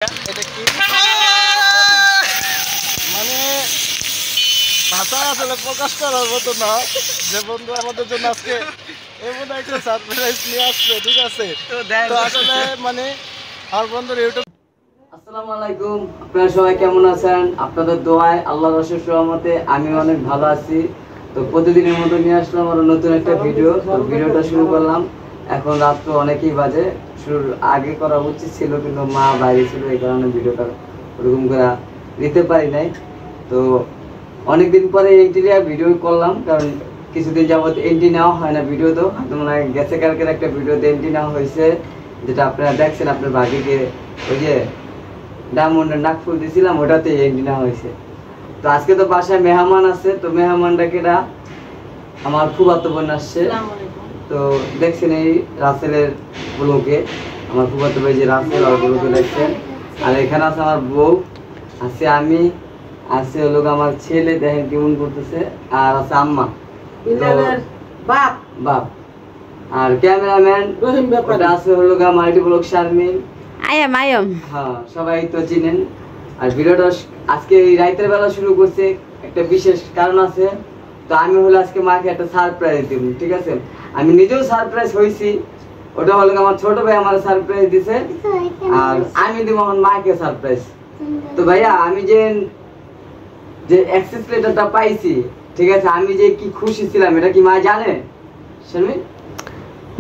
এটা কি মানে ভাষা আসলে প্রকাশ করার মতো না যে বন্ধু আমাদের জন্য আজকে এমন একটা সারপ্রাইজ নিয়ে আসছে। ঠিক আছে, তো আসলে মানে আর বন্ধুর ইউটিউব। আসসালামু আলাইকুম, আপনারা সবাই কেমন আছেন? আপনাদের দোয়ায় আল্লাহর অশেষ রহমতে আমি অনেক ভালো আছি। তো প্রতিদিনের মতো নিয়ে আসলাম আরো নতুন একটা ভিডিও। তো ভিডিওটা শুরু করলাম, এখন রাত অনেকই বাজে। শুরুর আগে করা উচিত ছিল, কিন্তু মা বাইরে ছিল, এই কারণে ভিডিওটা ওরকম করে দিতে পারি নাই। তো অনেকদিন পরে ইন্টিরিয়ার ভিডিও করলাম, কারণ কিছুদিন যাবত এন্ট্রি নেওয়া হয় না ভিডিওতেও। হয়তো মনে হয় গেছে কালকের একটা ভিডিওতে এন্ট্রি নেওয়া হয়েছে, যেটা আপনারা দেখছেন আপনার ভাগিকে ওই যে ডায়মন্ডের নাকফুল দিয়েছিলাম, ওটাতে এন্ট্রি নেওয়া হয়েছে। তো আজকে তো বাসায় মেহমান আছে, তো মেহমানটাকে আমার ফুফাতো বোন আসছে। তো দেখছেন এই রাসেলের ব্লগে আমার ফুফাতো ভাই যে রাসেল আর ব্লগে দেখছেন। আর এখানে আছে আমার বউ, আছে আমি, আছে হলো আমার ছেলে, দেখেন কেমন করতেছে, আর আছে আম্মা বাপ বাপ, আর ক্যামেরাম্যান ওটা আছে হলো মাল্টি ব্লগ শারমিন আয়াম আয়াম। হ্যাঁ, সবাই তো চিনেন। আর ভিডিওটা আজকে এই রাতের বেলা শুরু করছে, একটা বিশেষ কারণ আছে। তো আমি হলো আজকে মাকে একটা সারপ্রাইজ দিব। ঠিক আছে, আমি নিজেও সারপ্রাইজ হয়েছি, ওটা হলো আমার ছোট ভাই আমার সারপ্রাইজ দিছে, আর আমি দিব আমার মাকে সারপ্রাইজ। তো ভাইয়া, আমি যে অ্যাক্সেস লেটারটা পাইছি, ঠিক আছে, আমি যে কি খুশি ছিলাম এটা কি মা জানে? শারমিন,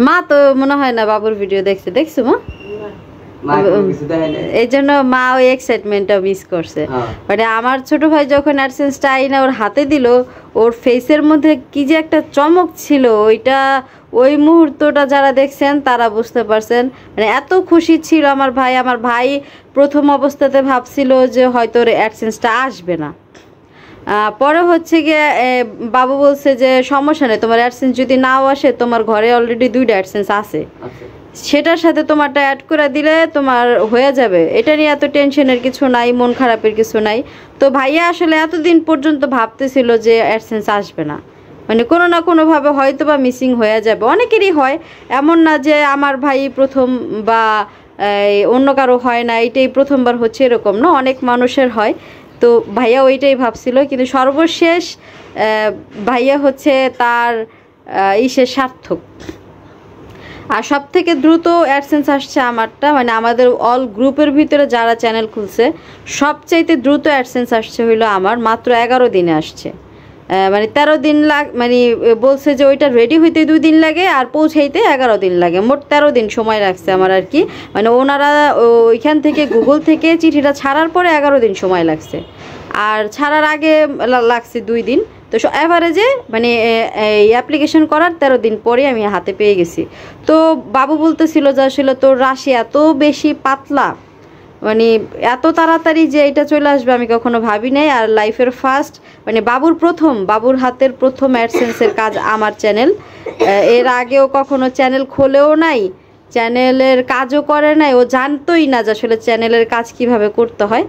মা তো মনে হয় না বাবুর ভিডিও দেখছো মা, এই জন্য মা ওই এক্সাইটমেন্টটা মিস করছে। মানে আমার ছোট ভাই যখন অ্যাডসেন্সটা আইনা ওর হাতে দিল, ওর ফেসের মধ্যে কি যে একটা চমক ছিল, ওই মুহূর্তটা যারা দেখছেন তারা বুঝতে পারছেন। মানে এত খুশি ছিল আমার ভাই প্রথম অবস্থাতে ভাবছিল যে হয়তো ওর অ্যাডসেন্সটা আসবে না। পরে হচ্ছে গিয়ে বাবু বলছে যে সমস্যা নেই, তোমার অ্যাডসেন্স যদি নাও আসে, তোমার ঘরে অলরেডি 2টা অ্যাডসেন্স আছে, সেটার সাথে তোমারটা অ্যাড করে দিলে তোমার হয়ে যাবে। এটা নিয়ে এত টেনশনের কিছু নাই, মন খারাপের কিছু নাই। তো ভাইয়া আসলে এতদিন পর্যন্ত ভাবতেছিল যে অ্যাডসেন্স আসবে না, মানে কোনো না কোনোভাবে হয়তো বা মিসিং হয়ে যাবে। অনেকেরই হয়, এমন না যে আমার ভাই প্রথম বা অন্য কারো হয় না, এইটাই প্রথমবার হচ্ছে এরকম না, অনেক মানুষের হয়। তো ভাইয়া ওইটাই ভাবছিল, কিন্তু সর্বশেষ ভাইয়া হচ্ছে তার সার্থক। আর সব থেকে দ্রুত অ্যাডসেন্স আসছে আমারটা, মানে আমাদের অল গ্রুপের ভিতরে যারা চ্যানেল খুলছে সবচাইতে দ্রুত অ্যাডসেন্স আসছে হইলো আমার, মাত্র 11 দিনে আসছে। মানে 13 দিন মানে বলছে যে ওইটা রেডি হইতে 2 দিন লাগে আর পৌঁছাইতে 11 দিন লাগে, মোট 13 দিন সময় লাগছে আমার আর কি। মানে ওনারা ওইখান থেকে গুগল থেকে চিঠিটা ছাড়ার পরে 11 দিন সময় লাগছে, আর ছাড়ার আগে লাগছে 2 দিন। তো অ্যাভারেজে মানে এই অ্যাপ্লিকেশন করার 13 দিন পরে আমি হাতে পেয়ে গেছি। তো বাবু বলতেছিল যে আসলে তোর রাশি এত বেশি পাতলা, মানে এত তাড়াতাড়ি যে এটা চলে আসবে আমি কখনো ভাবি নাই। আর লাইফের ফার্স্ট, মানে বাবুর হাতের প্রথম অ্যাডসেন্সের কাজ আমার চ্যানেল। এর আগেও কখনো চ্যানেল খোলেও নাই, চ্যানেলের কাজও করে নাই, ও জানতোই না যে আসলে চ্যানেলের কাজ কিভাবে করতে হয়।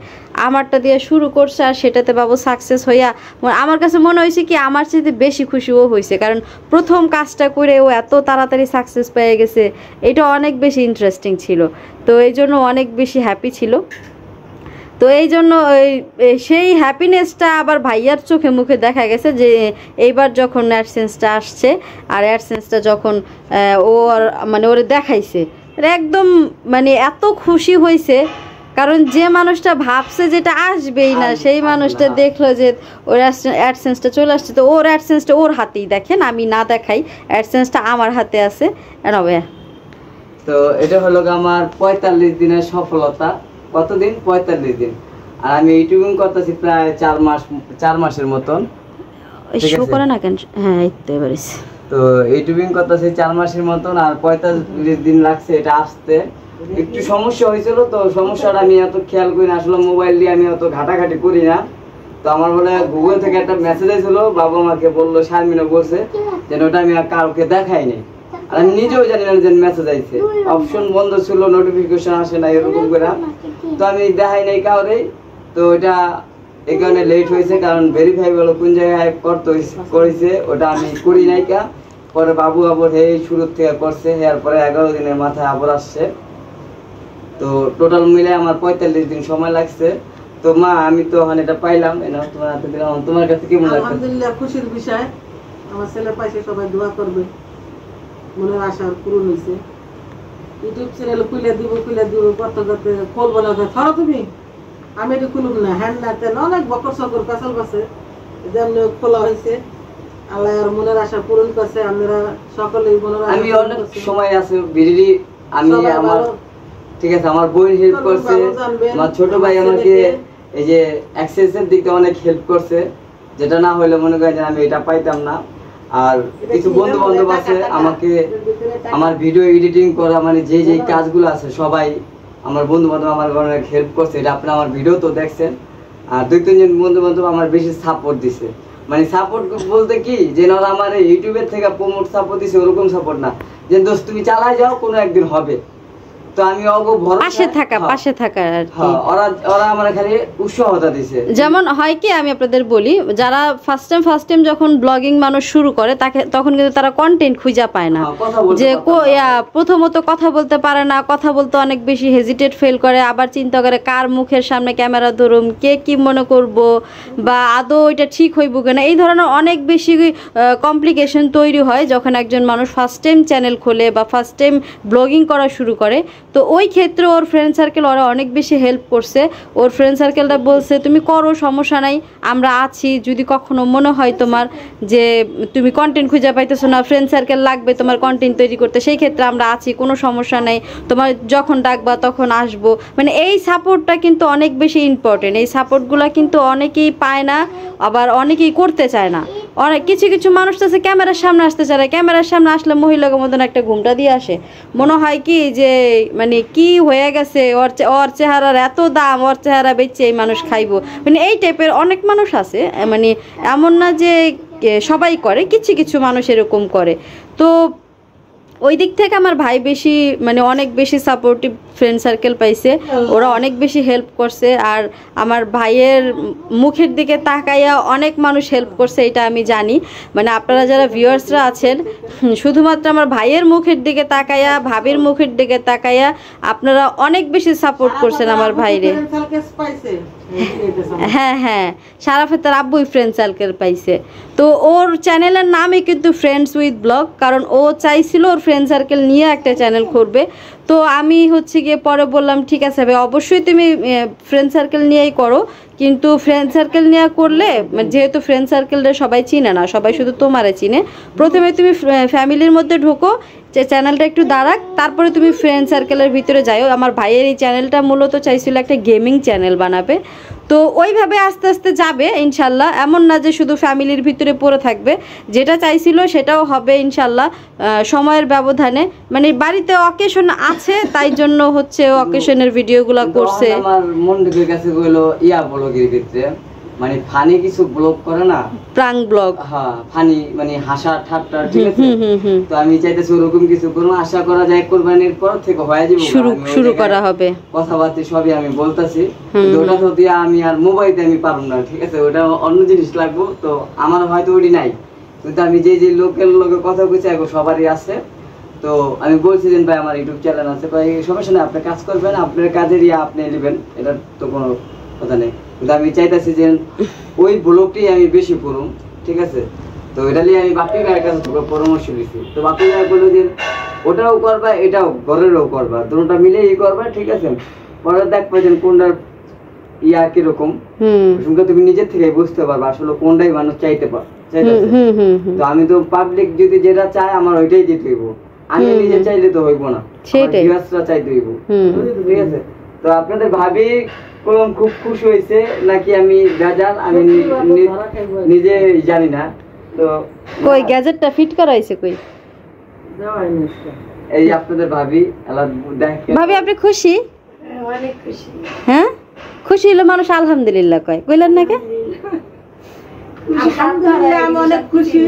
আমারটা দিয়ে শুরু করছে, আর সেটাতে বাবু সাকসেস হইয়া আমার কাছে মনে হয়েছে কি আমার চেয়ে বেশি খুশি ও হয়েছে, কারণ প্রথম কাজটা করে ও এত তাড়াতাড়ি সাকসেস পেয়ে গেছে, এটা অনেক বেশি ইন্টারেস্টিং ছিল। তো এই জন্য অনেক বেশি হ্যাপি ছিল। তো এই জন্য সেই হ্যাপিনেসটা আবার ভাইয়ার চোখে মুখে দেখা গেছে যে এইবার যখন অ্যাডসেন্সটা আসছে, আর অ্যাডসেন্সটা যখন ওরে দেখাইছে, একদম মানে এত খুশি হয়েছে, কারণ যে মানুষটা ভাবছে যেটা আসবেই না, সেই মানুষটা দেখলো যে ওর অ্যাডসেন্সটা চলে আসছে। তো ওর অ্যাডসেন্সটা ওর হাতেই, দেখেন আমি না দেখাই, অ্যাডসেন্সটা আমার হাতে আছে। তো এটা হলো আমার 45 দিনের সফলতা। কতদিন? 45 দিন। আর আমি ইউটিউবিং করতেছি প্রায় 4 মাসের মতন। শো করে না কেন? হ্যাঁ, এইতে পারিস। তো ইউটিউবিং করতেছি 4 মাসের মতন, আর 45 দিন লাগছে এটা আসতে। একটু সমস্যা হয়েছিল, তো সমস্যাটা আমি এত খেয়াল করি না, আসলে মোবাইল দিয়ে আমি অত ঘাটাঘাটি করি না। তো আমার বলে গুগল থেকে একটা মেসেজ এসেছিল, বাবা মাকে বললো, শারমিনও বলছে যেন ওটা আমি আর কাউকে দেখাইনি, আর আমি নিজেও জানি না যে মেসেজ আইছে, অপশন বন্ধ ছিল, নোটিফিকেশন আসে না এরকম করে। তো আমি দেখাই নাই কাউরে। তো ওটা এই কারণে লেট হয়েছে, কারণ ভেরিফাই হলো কোন জায়গায় করেছে, ওটা আমি করি নাই কা। পরে বাবু আবার শুরু থেকে করছে, এরপরে 11 দিনের মাথায় আবার আসছে। তো টোটাল মিলে আমার 45 দিন সময় লাগছে। তো মা আমি তো ওখানে এটা পাইলাম, তোমার হাতে দিলাম, তোমার কাছে কেমন লাগছে? আলহামদুলিল্লাহ, খুশির বিষয়। আমার ছেলে পাইছে, সবাই দোয়া করবে, মনের আশা পূরণ হয়েছে। ইউটিউব চ্যানেল খুলে দিব কত খুলবো না, ধরো তুমি, আমি এটা খুলুম না, হ্যান্ড না তেন অনেক বকর সকর পেশাল পাশে যেমনি খোলা হয়েছে। আল্লাহ আর মনের আশা পূরণ করছে। আপনারা সকলেই মনের আশা, আমি অনেক সময় আছে বিড়ি, আমি আমার ঠিক আছে আমার বোন হেল্প করছে, আমার ছোট ভাই আমাকে এই যে এক্সারসাইজের দিকে অনেক হেল্প করছে, যেটা না হলে মনে করেন যে আমি এটা পাইতাম না। আর কিছু বন্ধু বান্ধব আছে আমাকে আমার ভিডিও এডিটিং করা, মানে যে যে কাজগুলো আছে সবাই আমার বন্ধু বান্ধব আমার অনেক হেল্প করছে। এটা আপনি আমার ভিডিও তো দেখছেন। আর 2-3 জন বন্ধু বান্ধব আমার বেশি সাপোর্ট দিছে। মানে সাপোর্ট বলতে কি, যে না আমার ইউটিউবের থেকে প্রমোট সাপোর্ট দিছে ওরকম সাপোর্ট না, যে দোস্ত তুমি চালাই যাও, কোনো একদিন হবে। তো আমি পাশে থাকা আর কি, ওরা আমার খালি উৎসাহতা দিছে। যেমন হয় কি, আমি আপনাদের বলি, যারা ফার্স্ট টাইম যখন ব্লগিং মানুষ শুরু করে তখন কিন্তু তারা কন্টেন্ট খুঁজে পায় না, যে প্রথমত কথা বলতে পারে না, কথা বলতে অনেক বেশি হেজিটেট ফিল করে, আবার চিন্তা করে কার মুখের সামনে ক্যামেরা ধরুম, কে কি মনে করব, বা আদৌ এটা ঠিক হইব কিনা, এই ধরনের অনেক বেশি কমপ্লিকেশন তৈরি হয় যখন একজন মানুষ ফার্স্ট টাইম চ্যানেল খোলে বা ফার্স্ট টাইম ব্লগিং করা শুরু করে। তো ওই ক্ষেত্রে ওর ফ্রেন্ড সার্কেল ওরা অনেক বেশি হেল্প করছে। ওর ফ্রেন্ড সার্কেলটা বলছে তুমি করো, সমস্যা নাই, আমরা আছি, যদি কখনো মনে হয় তোমার যে তুমি কন্টেন্ট খুঁজে পাইতেছো না, ফ্রেন্ড সার্কেল লাগবে তোমার কন্টেন্ট তৈরি করতে, সেই ক্ষেত্রে আমরা আছি, কোনো সমস্যা নেই, তোমার যখন ডাকবা তখন আসবো। মানে এই সাপোর্টটা কিন্তু অনেক বেশি ইম্পর্টেন্ট। এই সাপোর্টগুলো কিন্তু অনেকেই পায় না, আবার অনেকেই করতে চায় না। অনেক কিছু মানুষ তো আছে ক্যামেরার সামনে আসতে চায় না, ক্যামেরার সামনে আসলে মহিলাকে মতন একটা ঘুমটা দিয়ে আসে, মনে হয় কি যে মানে কি হয়ে গেছে, ওর চেহারার এত দাম, ওর চেহারা বেচে এই মানুষ খাইবো, মানে এই টাইপের অনেক মানুষ আছে। মানে এমন না যে সবাই করে, কিছু মানুষ এরকম করে। তো ওই দিক থেকে আমার ভাই বেশি, মানে অনেক বেশি সাপোর্টিভ ফ্রেন্ড সার্কেল পাইছে, ওরা অনেক বেশি হেল্প করছে। আর আমার ভাইয়ের মুখের দিকে তাকাইয়া অনেক মানুষ হেল্প করছে, এটা আমি জানি। মানে আপনারা যারা ভিউয়ার্সরা আছেন, শুধুমাত্র আমার ভাইয়ের মুখের দিকে তাকাইয়া, ভাবির মুখের দিকে তাকাইয়া আপনারা অনেক বেশি সাপোর্ট করছেন আমার ভাইরে। হ্যাঁ, শারাফেতার আব্বুই ফ্রেন্ড সার্কেল পাইছে। তো ওর চ্যানেলের নামই কিন্তু ফ্রেন্ডস উইথ ব্লগ, কারণ ও চাইছিল ওর ফ্রেন্ড সার্কেল নিয়ে একটা চ্যানেল করবে। তো আমি হচ্ছে গিয়ে পরে বললাম ঠিক আছে ভাই, অবশ্যই তুমি ফ্রেন্ড সার্কেল নিয়েই করো, কিন্তু ফ্রেন্ড সার্কেল নিয়ে করলে, যেহেতু ফ্রেন্ড সার্কেলটা সবাই চিনে না, সবাই শুধু তোমারে চিনে, প্রথমে তুমি ফ্যামিলির মধ্যে ঢোকো, যে চ্যানেলটা একটু দাঁড়াক, তারপরে তুমি ফ্রেন্ড সার্কেলের ভিতরে যাও। আমার ভাইয়ের এই চ্যানেলটা মূলত চাইছিল একটা গেমিং চ্যানেল বানাবে, তো ওইভাবে আস্তে আস্তে যাবে ইনশাল্লাহ। এমন না যে শুধু ফ্যামিলির ভিতরে পড়ে থাকবে, যেটা চাইছিল সেটাও হবে ইনশাল্লাহ সময়ের ব্যবধানে। মানে বাড়িতে অকেশন আছে, তাই জন্য হচ্ছে অকেশনের ভিডিওগুলো করছে। আমার মন ঢুকে গেছে কইলো ব্লগের ভিতরে, মানে ফানি কিছু ব্লগ করে না, প্রাঙ্ক ব্লগ, হ্যাঁ ফানি, মানে হাসা ঠাট্টা, ঠিক আছে। তো আমি চাইতেছি ওরকম কিছু করবো, আশা করা যায় কোরবানির পর থেকে হয়ে যাবে, শুরু করা হবে, কথাবার্তা সবই আমি বলতাছি। ওটা তো দিয়ে আমি আর মোবাইলতে আমি পারবো না, ঠিক আছে, ওটা অন্য জিনিস লাগবো। তো আমার হয়তো ওটি নাই, কিন্তু আমি যে লোকের কথা বলছি এখন সবারই আছে। তো আমি বলছি যে ভাই আমার ইউটিউব চ্যানেল আছে, ভাই সমস্যা নেই, আপনি কাজ করবেন, আপনার কাজের আপনি নেবেন, এটা তো কোনো কথা নেই। কিন্তু আমি চাইতেছি যে ওই ব্লগটি আমি বেশি করুম, ঠিক আছে। তো এটা নিয়ে আমি বাপি ভাইয়ের কাছে পরামর্শ দিচ্ছি। তো বাপি ভাই বললো যে ওটাও করবা, এটাও ঘরেরও করবা, দুটোটা মিলে করবা, ঠিক আছে। পরে দেখবা যে কোনটার কিরকম, তুমি নিজের থেকে বুঝতে পারবা আসলে কোনটাই মানুষ চাইতেছে। তো আমি তো পাবলিক যদি যেটা চায় আমার ওইটাই দিতে হইব, আমি নিজে চাইলে তো হইব না, ভিউয়ার্সরা চাইতে হইব, ঠিক আছে। তো আপনাদের ভাবি খুব খুশি হয়েছে নাকি আমি ভেজাল, আমি নিজে জানি না। তো কই গ্যাজেটটা ফিট করা হইছে, কই এই আপনাদের ভাবি, ভাবি আপনি খুশি? অনেক খুশি। হ্যাঁ, খুশি হলে মানুষ আলহামদুলিল্লাহ কয়, কইলেন নাকি? আলহামদুলিল্লাহ আমি অনেক খুশি।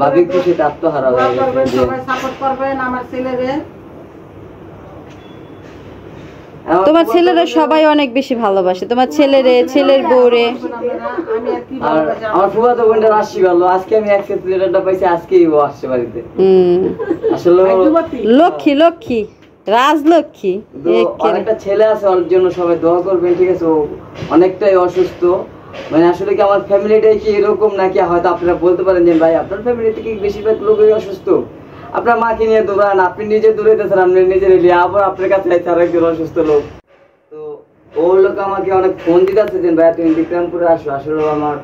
ভাবি খুশি, আত্মহারা হয়ে গেছে। সবাই সাপোর্ট করবেন আমার ছেলেরে। তোমার ছেলেরা সবাই অনেক বেশি ভালোবাসে, তোমার ছেলেরে, ছেলের বউরে। আর আমার ফুফাতো বোনটা আসছি ভালো, আজকে আমি অ্যাক্সেস লেটারটা পাইছি, আজকেই ও আসছে বাড়িতে। আসলে লক্ষ্মী লক্ষ্মী রাজলক্ষ্মী। অনেকটা ছেলে আছে, ওর জন্য সবাই দোয়া করবেন, ঠিক আছে? ও অনেকটাই অসুস্থ। মানে আসলে কি আমার ফ্যামিলিটাই কি এরকম নাকি? হয়তো আপনারা বলতে পারেন যে ভাই আপনার ফ্যামিলি থেকে বেশিরভাগ লোকই অসুস্থ, আপনার মাকে নিয়ে দৌড়ান, আপনি নিজে দৌড়াইতেছেন, আপনি নিজের এলিয়ে আবার আপনার কাছে আর একজন অসুস্থ লোক। তো ওর লোক আমাকে অনেক ফোন দিতেছে যে ভাই তুমি বিক্রমপুরে আসো। আসলে আমার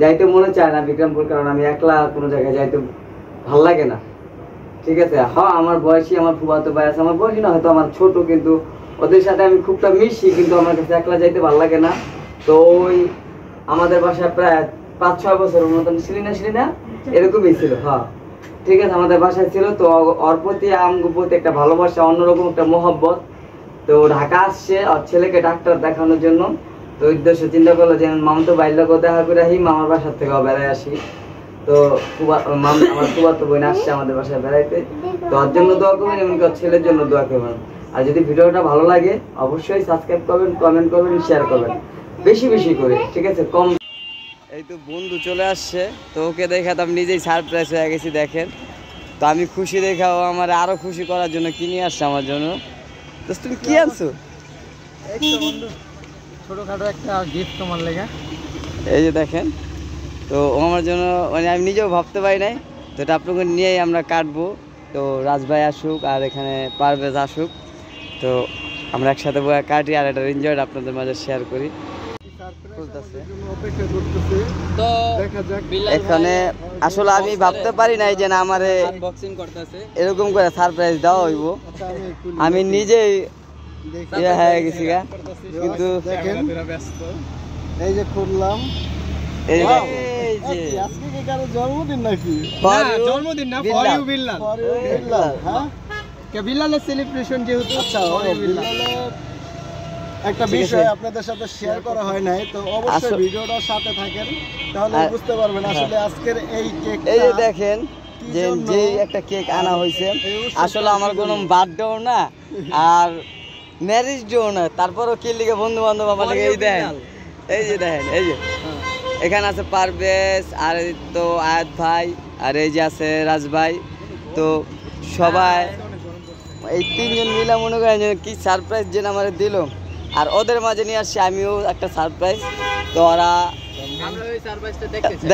যাইতে মনে চায় না বিক্রমপুর, কারণ আমি একলা কোনো জায়গায় যাইতে ভাল লাগে না, ঠিক আছে? হ্যাঁ আমার বয়সী, আমার ফুফাতো ভাই আছে, আমার বয়সী না হয়তো আমার ছোট, কিন্তু ওদের সাথে আমি খুবটা মিশি, কিন্তু আমার কাছে একলা যাইতে ভাল লাগে না। তো ওই আমাদের বাসায় প্রায় 5-6 বছরের মতন ছিলি না এরকমই ছিল। হ্যাঁ ঠিক আছে, আমাদের বাসায় ছিল। তো ওর প্রতি আমগো প্রতি একটা ভালোবাসা, অন্যরকম একটা মহব্বত। তো ঢাকা আসছে ওর ছেলেকে ডাক্তার দেখানোর জন্য। তো উদ্দেশ্য চিন্তা করলো যে মামা তো বাইরে লোক দেখা করে আসি, মামার বাসার থেকেও বেড়ায় আসি। তো আমার ফুফাতো বোন আসছে আমাদের বাসায় বেড়াইতে, তো ওর জন্য দোয়া করবেন, এমনকি ওর ছেলের জন্য দোয়া করবেন। আর যদি ভিডিওটা ভালো লাগে অবশ্যই সাবস্ক্রাইব করবেন, কমেন্ট করবেন, শেয়ার করবেন বেশি বেশি করে, ঠিক আছে? কম। এই তো বন্ধু চলে আসছে, তো ওকে দেখে তো আমি নিজেই সারপ্রাইজ হয়ে গেছি। দেখেন তো আমি খুশি দেখা, ও আমার আরো খুশি করার জন্য কি নিয়ে আসছে আমার জন্য। তো তুমি কি আনছো? ছোটখাটো একটা গিফট তোমার লেগে। এই যে দেখেন, তো ও আমার জন্য, মানে আমি নিজেও ভাবতে পারি নাই। তো এটা আপনাকে নিয়েই আমরা কাটবো। তো রাজভাই আসুক আর এখানে পারভেজ আসুক, তো আমরা একসাথে বয়ে কাটি আর এটা এনজয় আপনাদের মাঝে শেয়ার করি। তো এখানে আসলে আমি ভাবতে পারি নাই যে না আমারে এরকম করে সারপ্রাইজ দেওয়া হইব। আমি নিজেই হয়ে গেছি গা, কিন্তু এই যে খুললাম, আজকে কি কারো জন্মদিন নাকি? জন্মদিন না, ফর ইউ বিল্লাল। হ্যাঁ কে বিল্লালের সেলিব্রেশন যেহেতু। আচ্ছা, বিল্লালের একটা বিষয় আপনাদের সাথে শেয়ার করা হয় নাই, তো অবশ্যই ভিডিওটার সাথে থাকেন, তাহলে বুঝতে পারবেন আসলে আজকের এই কেকটা। এই যে দেখেন যে একটা কেক আনা হয়েছে, আসলে আমার কোনো বার্থডেও না আর ম্যারেজ ডেও না, তারপরও কি লিখে বন্ধু বান্ধব আমার লিখে এই দেখেন, এই যে দেখেন, এই যে এখানে আছে পারভেজ, আর তো আয়াত ভাই, আর এই যে আছে রাজ ভাই। তো সবাই এই 3 জন মিলে মনে করেন যে কি সারপ্রাইজ যেন আমার দিল, আর ওদের মাঝে নিয়ে আসছি আমিও একটা সারপ্রাইজ। তো ওরা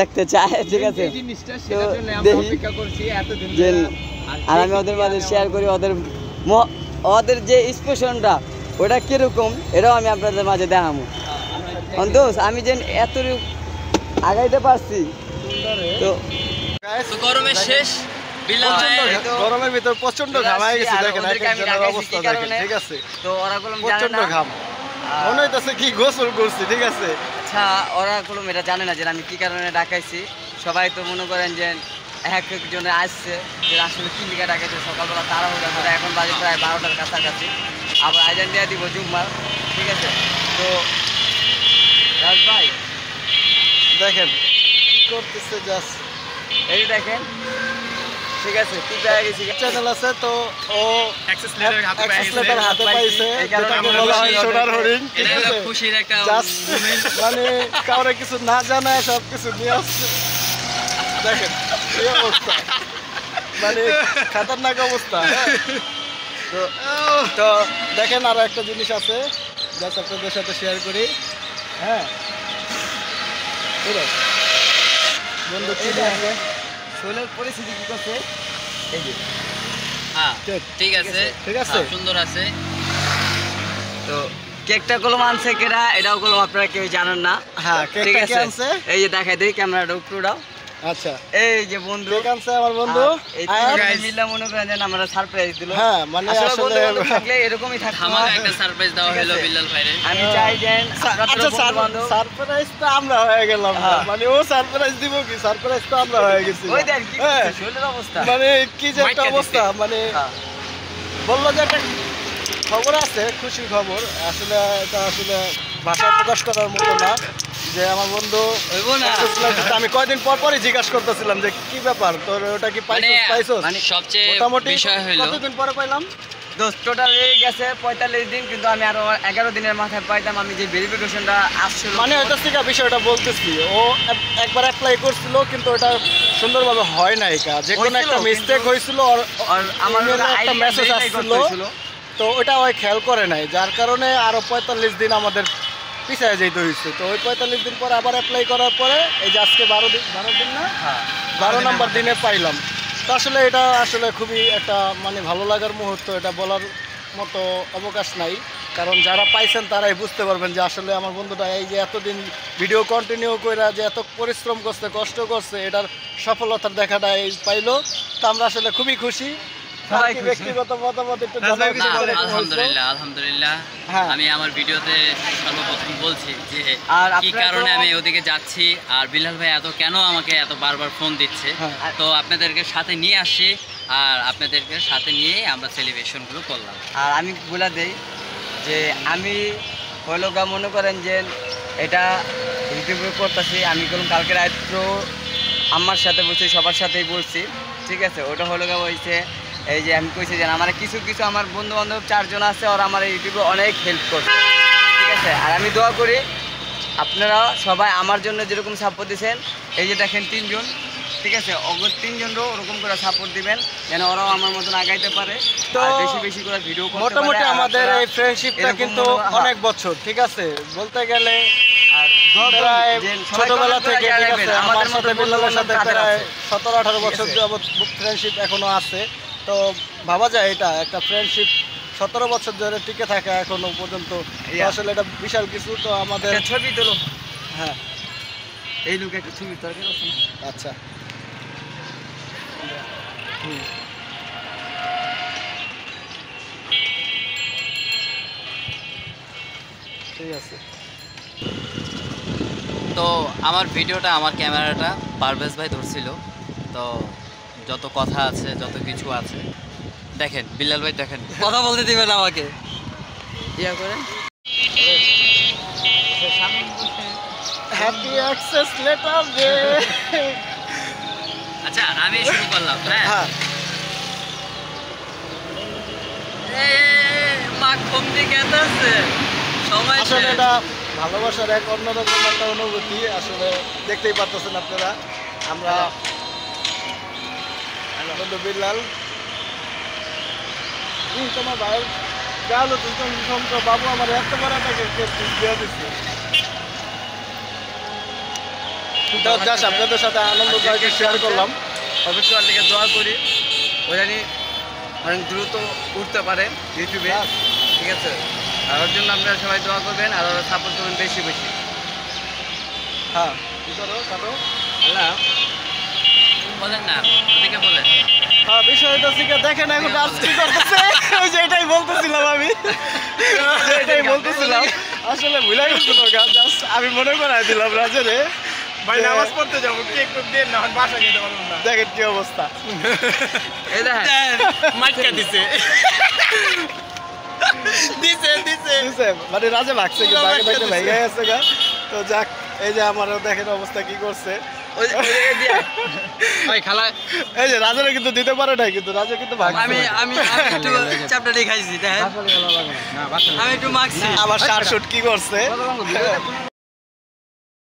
দেখতে চায়, ঠিক আছে? আর আমি ওদের মাঝে শেয়ার করি ওদের যে এক্সপ্রেশনটা ওটা কিরকম, এটাও আমি আপনাদের মাঝে দেখাবো। অন্তোষ আমি যে এত আগাইতে পারছি। তো গরমের শেষ, গরমের ভিতর প্রচন্ড ঘাম হয়ে গেছে, দেখেন অবস্থা দেখেন, ঠিক আছে? তো ওরা প্রচন্ড ঘাম, মনে হইতেছে কি গোসল করছি, ঠিক আছে? আচ্ছা, ওরা কোনো এটা জানে না যে আমি কি কারণে ডাকাইছি। সবাই তো মনে করেন যে এক একজনে আসছে যে আসলে কি লিখা ডাকাইছে। সকালবেলা তাড়াহুড়া করে, এখন বাজে প্রায় 12টার কাছাকাছি, আবার আজান দিয়ে দিব জুম্মার, ঠিক আছে? তো রাজ ভাই দেখেন কি করতেছে, জাস্ট এই দেখেন, ঠিক আছে? কি পেয়ে গেছি, চ্যানেল আছে, তো ও অ্যাক্সেস লেটার হাতে পাইছে, যেটাকে বলা হয় সোনার হরিণ, ঠিক আছে? খুশির একটা জাস্ট মানে কাউরে কিছু না জানায় সব কিছু নিয়ে আসছে। দেখেন এই অবস্থা, মানে খাতারনাক অবস্থা। তো দেখেন আরো একটা জিনিস আছে, জাস্ট আপনাদের সাথে শেয়ার করি। হ্যাঁ বন্ধু, কি আছে শোলের পরিস্থিতি কি করছে, এই যে ঠিক আছে, ঠিক আছে, সুন্দর আছে। তো কেকটা কলম আনছে কেরা, এটাও কলম আপনারা কেউ জানেন না। হ্যাঁ ঠিক কেকটা আছে, কে আনছে? এই যে দেখাই দিই, ক্যামেরাটা উপরে দাও। আচ্ছা, এই যে বন্ধু কেক আনছে আমার বন্ধু। এই মিলা মনে করেন যে আমরা সারপ্রাইজ দিল। হ্যাঁ মানে আসলে থাকলে এরকমই থাকতো, আমাকে একটা সারপ্রাইজ দেওয়া হলো বিল্লাল ভাইরে। আমি চাই যে আচ্ছা সারপ্রাইজ তো আমরা হয়ে গেলাম, মানে ও সারপ্রাইজ দিব কি? সারপ্রাইজ তো আমরা হয়ে গেছি। ওই দেখ কি শরীরের অবস্থা, মানে কি যে একটা অবস্থা, মানে বললো যে একটা খবর আছে, খুশি খবর। আসলে এটা আসলে ভাষায় প্রকাশ করার মতো না, যে আমার বন্ধু আমি কয়দিন পর পরই জিজ্ঞাসা করতেছিলাম যে কি ব্যাপার তোর, ওটা কি পাইছস? মানে সবচেয়ে বিষয় হলো কতদিন পরে পাইলাম? টোটাল গেছে 45 দিন, কিন্তু আমি আরো 11 দিনের মাথায় পাইতাম। আমি যে ভেরিফিকেশনটা আসছিল, মানে ওইটা থেকে বিষয়টা বলতেছি, ও একবার অ্যাপ্লাই করছিল কিন্তু ওটা সুন্দরভাবে হয় নাই, যে কোনো একটা মিস্টেক হয়েছিল। আর আমার একটা মেসেজ আসছিল তো ওটা ওই খেয়াল করে নাই, যার কারণে আরও 45 দিন আমাদের পিছিয়ে যেতে হয়েছে। তো ওই 45 দিন পরে আবার অ্যাপ্লাই করার পরে এই যে আজকে 12 দিন না 12 নম্বর দিনে পাইলাম। তো আসলে এটা আসলে খুবই একটা মানে ভালো লাগার মুহূর্ত, এটা বলার মতো অবকাশ নাই। কারণ যারা পাইছেন তারাই বুঝতে পারবেন যে আসলে আমার বন্ধুটা এই যে এতদিন ভিডিও কন্টিনিউ করে যে এত পরিশ্রম করছে, কষ্ট করছে, এটার সফলতার দেখাটা এই পাইলো। তো আমরা আসলে খুবই খুশি। ব্যক্তিগত মতামত একটু আলহামদুলিল্লাহ হ্যাঁ। আমি আমার ভিডিওতে সর্বপ্রথম বলছি যে কি কারণে আমি ওদিকে যাচ্ছি আর বিলাল ভাই কেন আমাকে এত বারবার ফোন দিচ্ছে। তো আপনাদেরকে সাথে নিয়ে আসছি আর আপনাদেরকে সাথে নিয়ে আমরা সেলিব্রেশনগুলো করলাম। আর আমি বলে দেই যে আমি হলো গা মনে করেন যে এটা ইউটিউবে করতেছি, আমি কোনো কালকে রাত্র আমার সাথে বলছি, সবার সাথেই বলছি, ঠিক আছে। ওটা হলো গা হয়েছে এই যে আমি কইছি যে আমার কিছু আমার বন্ধু বান্ধব 4 জন আছে, ওরা আমার ইউটিউবে অনেক হেল্প করছে, ঠিক আছে। আর আমি দোয়া করি আপনারা সবাই আমার জন্য যেরকম সাপোর্ট দিচ্ছেন, এই যে দেখেন 3 জন, ঠিক আছে, অগর 3 জনও ওরকম করে সাপোর্ট দিবেন যেন ওরাও আমার মতন আগাইতে পারে। তো বেশি করে ভিডিও করতে পারে। মোটামুটি আমাদের এই ফ্রেন্ডশিপটা কিন্তু অনেক বছর, ঠিক আছে, বলতে গেলে আর প্রায় ছোটবেলা থেকে, ঠিক আছে, আমার সাথে বিল্লালের সাথে প্রায় 17-18 বছর যাবত ফ্রেন্ডশিপ এখনো আছে। তো ভাবা যায় এটা একটা ফ্রেন্ডশিপ 17 বছর ধরে টিকে থাকা এখনো পর্যন্ত, আসলে এটা বিশাল কিছু। তো আমাদের ছবি তোলো, হ্যাঁ এই লোক একটা ছবি দরকার আছে। আচ্ছা ঠিক আছে। তো আমার ভিডিওটা, আমার ক্যামেরাটা পারভেজ ভাই ধরছিল। তো যত কথা আছে, যত কিছু আছে, দেখেন বিলাল ভাই, দেখেন কথা বলতে দিবেন আমাকে ইয়া করে। হ্যাপি অ্যাক্সেস লেটার দে। আচ্ছা আমি শুরু করলাম। হ্যাঁ মা ঘুম থেকে আছে সময় আসলে এটা ভালোবাসার এক অন্যরকম একটা অনুভূতি। আসলে দেখতেই পারতেছেন আপনারা, আমরা বন্ধু বিল্লাল তোমার ভাইয়ের গেল বাবু আমার এত বড় একটা দিয়ে দিচ্ছে। তো জাস্ট আপনাদের সাথে আনন্দ শেয়ার করলাম। অবশ্যই আল্লাহকে দোয়া করি ও জানি অনেক দ্রুত উঠতে পারে ইউটিউবে, ঠিক আছে। আর ওর জন্য আপনারা সবাই দোয়া করবেন আর ওরা সাপোর্ট করবেন বেশি বেশি। হ্যাঁ কি করো কাটো আল্লাহ বলেন না, ওদিকে বলেন। হ্যাঁ বিষয়টা ঠিক দেখেন এখন কাজ কি করতেছে, ওই যে এটাই বলতেছিলাম আমি, এটাই বলতেছিলাম। আসলে ভুলে গেছিল জাস্ট আমি মনে করাই দিলাম রাজেরে ভাই নামাজ পড়তে যাবো, কেক টেক দিয়ে না বাসা যেতে পারবো না। দেখেন কি অবস্থা, এই দেখেন মাইকা দিছে দিছে দিছে দিছে মানে রাজে ভাগছে কি বাকি বাকি ভেঙে গেছে গা। তো যাক, এই যে আমারও দেখেন অবস্থা কি করছে। ওই জায়গায় দিয়া ভাই খালা এই যে রাজেরও কিন্তু দিতে পারে নাই, কিন্তু রাজে কিন্তু ভাগছে। আমি একটু চাপটাটি খাইছি, দেখেন আমি একটু মাখছি। আবার শার্ট শুট কি করছে